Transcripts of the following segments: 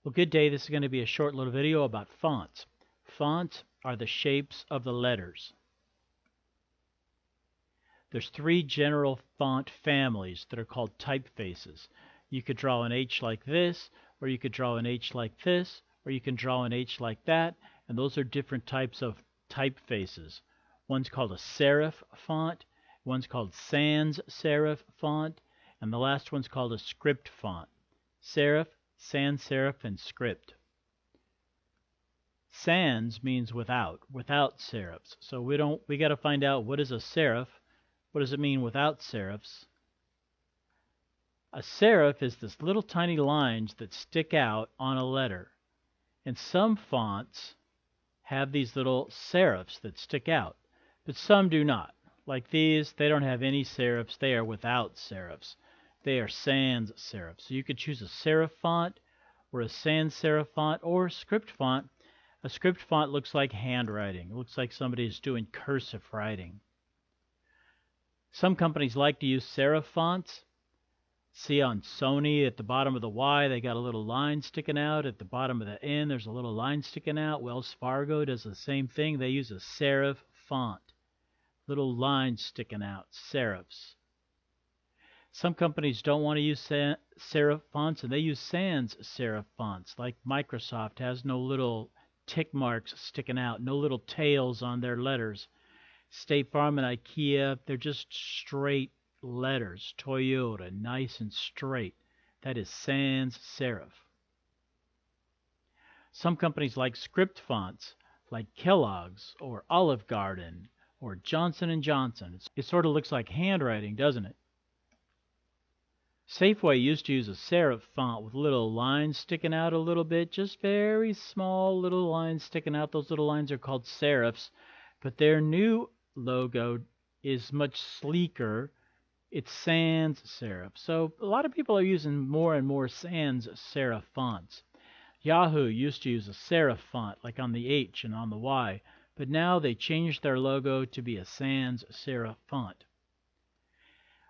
Well, good day. This is going to be a short little video about fonts. Fonts are the shapes of the letters. There's three general font families that are called typefaces. You could draw an H like this, or you could draw an H like this, or you can draw an H like that, and those are different types of typefaces. One's called a serif font, one's called sans serif font, and the last one's called a script font. Serif, sans serif, and script. Sans means without serifs. So we got to find out what is a serif. What does it mean without serifs? A serif is this little tiny lines that stick out on a letter. And some fonts have these little serifs that stick out, but some do not. Like these, they don't have any serifs. They are without serifs. They are sans serifs. So you could choose a serif font or a sans serif font or a script font. A script font looks like handwriting. It looks like somebody is doing cursive writing. Some companies like to use serif fonts. See on Sony at the bottom of the Y, they got a little line sticking out. At the bottom of the N, there's a little line sticking out. Wells Fargo does the same thing. They use a serif font. Little lines sticking out, serifs. Some companies don't want to use serif fonts, and they use sans serif fonts. Like Microsoft has no little tick marks sticking out, no little tails on their letters. State Farm and IKEA, they're just straight letters. Toyota, nice and straight. That is sans serif. Some companies like script fonts, like Kellogg's or Olive Garden or Johnson & Johnson. It sort of looks like handwriting, doesn't it? Safeway used to use a serif font with little lines sticking out a little bit, just very small little lines sticking out. Those little lines are called serifs, but their new logo is much sleeker. It's sans serif. So a lot of people are using more and more sans serif fonts. Yahoo used to use a serif font like on the H and on the Y, but now they changed their logo to be a sans serif font.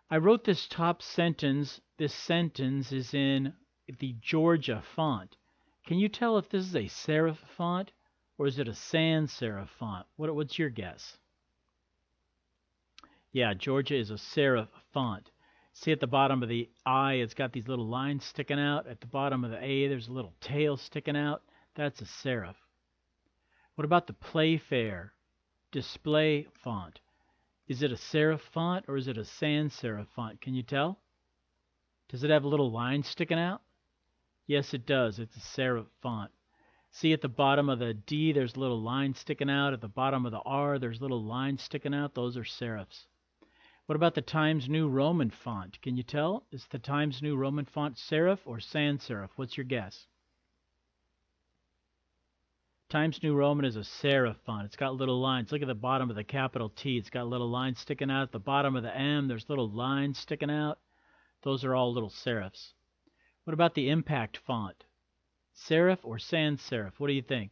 I wrote this top sentence. This sentence is in the Georgia font. Can you tell if this is a serif font or is it a sans serif font? What's your guess? Yeah, Georgia is a serif font. See at the bottom of the I, it's got these little lines sticking out. At the bottom of the A, there's a little tail sticking out. That's a serif. What about the Playfair display font? Is it a serif font or is it a sans serif font? Can you tell? Does it have a little line sticking out? Yes, it does. It's a serif font. See at the bottom of the D, there's a little line sticking out. At the bottom of the R, there's little lines sticking out. Those are serifs. What about the Times New Roman font? Can you tell? Is the Times New Roman font serif or sans serif? What's your guess? Times New Roman is a serif font. It's got little lines. Look at the bottom of the capital T. It's got little lines sticking out. At the bottom of the M, there's little lines sticking out. Those are all little serifs. What about the Impact font? Serif or sans serif? What do you think?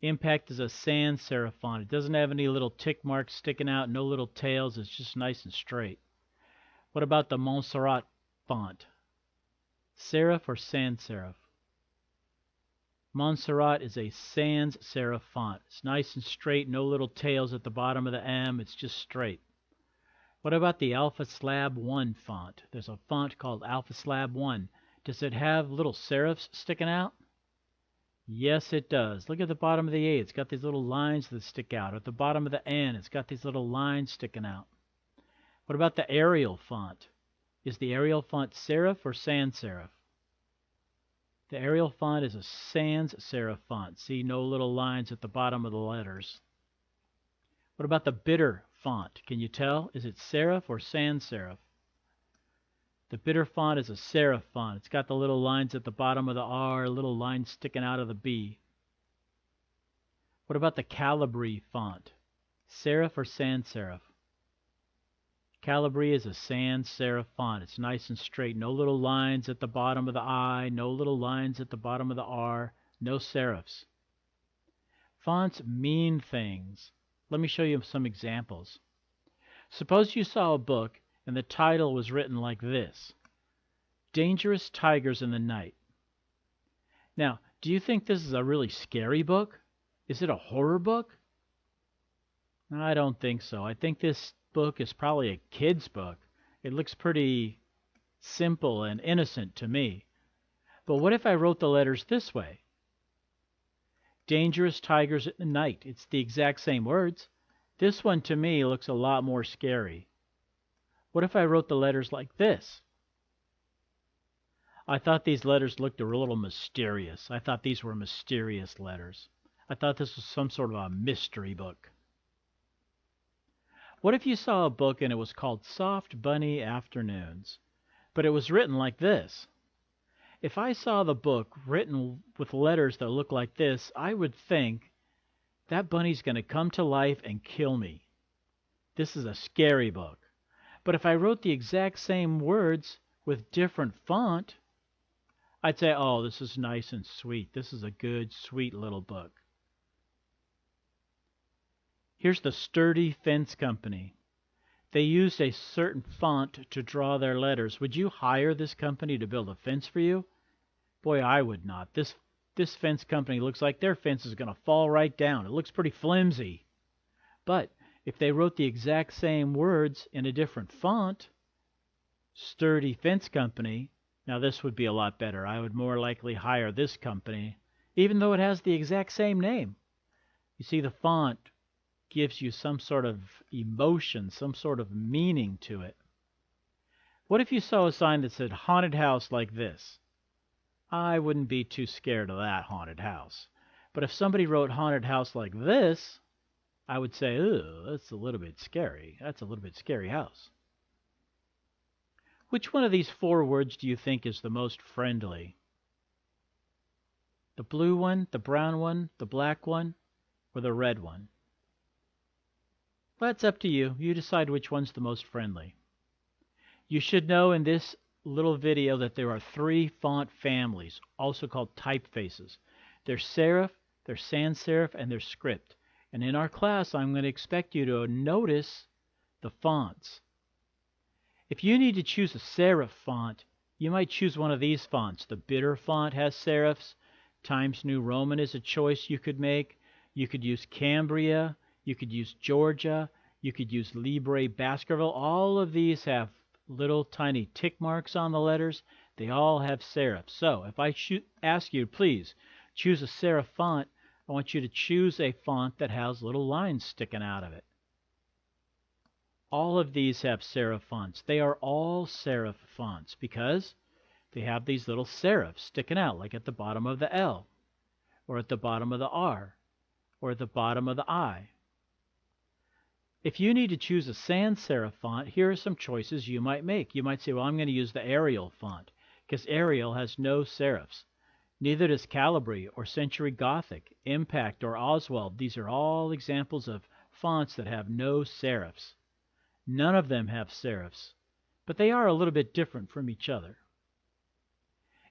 Impact is a sans serif font. It doesn't have any little tick marks sticking out, no little tails. It's just nice and straight. What about the Montserrat font? Serif or sans serif? Montserrat is a sans serif font. It's nice and straight, no little tails at the bottom of the M. It's just straight. What about the Alpha Slab One font? There's a font called Alpha Slab One. Does it have little serifs sticking out? Yes, it does. Look at the bottom of the A. It's got these little lines that stick out. At the bottom of the N, it's got these little lines sticking out. What about the Arial font? Is the Arial font serif or sans serif? The Arial font is a sans serif font. See, no little lines at the bottom of the letters. What about the Bitter font? Can you tell? Is it serif or sans serif? The Bitter font is a serif font. It's got the little lines at the bottom of the R, little lines sticking out of the B. What about the Calibri font? Serif or sans serif? Calibri is a sans serif font. It's nice and straight. No little lines at the bottom of the I, no little lines at the bottom of the R, no serifs. Fonts mean things. Let me show you some examples. Suppose you saw a book and the title was written like this: Dangerous Tigers in the Night. Now, do you think this is a really scary book? Is it a horror book? I don't think so. I think this book is probably a kid's book. It looks pretty simple and innocent to me. But what if I wrote the letters this way? Dangerous tigers at night. It's the exact same words. This one to me looks a lot more scary. What if I wrote the letters like this? I thought these letters looked a little mysterious. I thought these were mysterious letters. I thought this was some sort of a mystery book. What if you saw a book and it was called Soft Bunny Afternoons, but it was written like this? If I saw the book written with letters that look like this, I would think that bunny's going to come to life and kill me. This is a scary book. But if I wrote the exact same words with different font, I'd say, oh, this is nice and sweet. This is a good, sweet little book. Here's the Sturdy Fence Company. They used a certain font to draw their letters. Would you hire this company to build a fence for you? Boy, I would not. This fence company looks like their fence is going to fall right down. It looks pretty flimsy. But if they wrote the exact same words in a different font, Sturdy Fence Company, now this would be a lot better. I would more likely hire this company, even though it has the exact same name. You see, the font gives you some sort of emotion, some sort of meaning to it. What if you saw a sign that said haunted house like this? I wouldn't be too scared of that haunted house. But if somebody wrote haunted house like this, I would say, ooh, that's a little bit scary. That's a little bit scary house. Which one of these 4 words do you think is the most friendly? The blue one, the brown one, the black one, or the red one? That's up to you. You decide which one's the most friendly. You should know in this little video that there are 3 font families, also called typefaces. There's serif, there's sans serif, and there's script. And in our class, I'm going to expect you to notice the fonts. If you need to choose a serif font, you might choose one of these fonts. The Bitter font has serifs. Times New Roman is a choice you could make. You could use Cambria. You could use Georgia. You could use Libre Baskerville. All of these have little tiny tick marks on the letters. They all have serifs. So if I ask you, please choose a serif font, I want you to choose a font that has little lines sticking out of it. All of these have serif fonts. They are all serif fonts because they have these little serifs sticking out, like at the bottom of the L, or at the bottom of the R, or at the bottom of the I. If you need to choose a sans serif font, here are some choices you might make. You might say, well, I'm going to use the Arial font, because Arial has no serifs. Neither does Calibri or Century Gothic, Impact, or Oswald. These are all examples of fonts that have no serifs. None of them have serifs, but they are a little bit different from each other.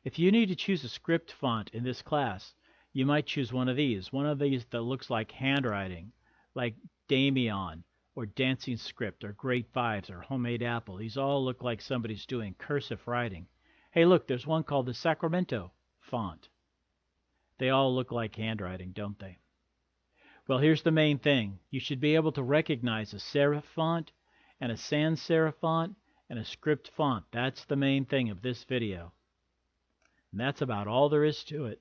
If you need to choose a script font in this class, you might choose one of these that looks like handwriting, like Damion, or Dancing Script, or Great Fives, or Homemade Apple. These all look like somebody's doing cursive writing. Hey, look, there's one called the Sacramento Font. They all look like handwriting, don't they? Well, here's the main thing. You should be able to recognize a serif font and a sans serif font and a script font. That's the main thing of this video. And that's about all there is to it.